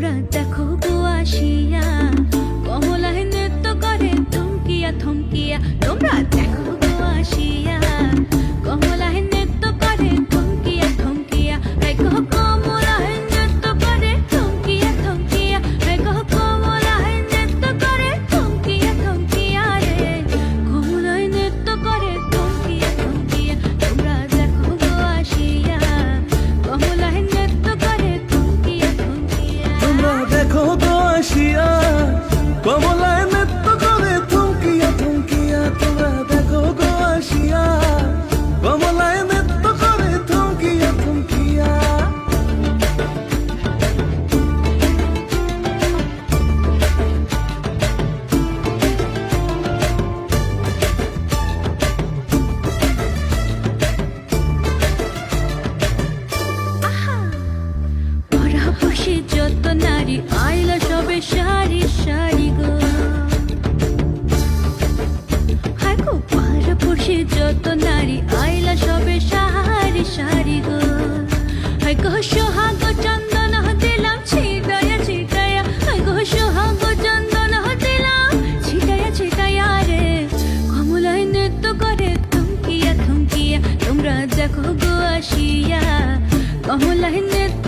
তোমরা দেখো গো আসিয়া কমলায় নৃত্য করে থমকিয়া থমকিয়া। তোমরা দেখো গো আসিয়া কমলায় নৃত্য করে থমকিয়া থমকিয়া। হায় গো কমলায় নৃত্য করে থমকিয়া থমকিয়া। হায় গো কমলায় নৃত্য করে থমকিয়া থমকিয়া রে। কমলায় নৃত্য করে থমকিয়া থমকিয়া। তোমরা দেখো গো আসিয়া কমলায় নৃত্য করে থমকিয়া থমকিয়া। তোমরা দেখো গো আসিয়া কমলায় নৃত্য করে থমকিয়া থমকিয়া। তোমরা দেখো গো আসিয়া কমলায় নৃত্য করে থমকিয়া থমকিয়া। ওরা বসে যত নারী আইলা সবে সারি সারি গো। হায় গো পাড়া বসে যত নারী আইলা সবে সারি সারি গো। হায় গো সোহাগ চন্দন দিলাম ছিটায়া ছিটায়া। হায় গো সোহাগ চন্দন দিলাম ছিটায়া ছিটায়া রে। কমলায় নৃত্য করে থমকিয়া থমকিয়া। তোমরা দেখো গো আসিয়া কমলায় নৃত্য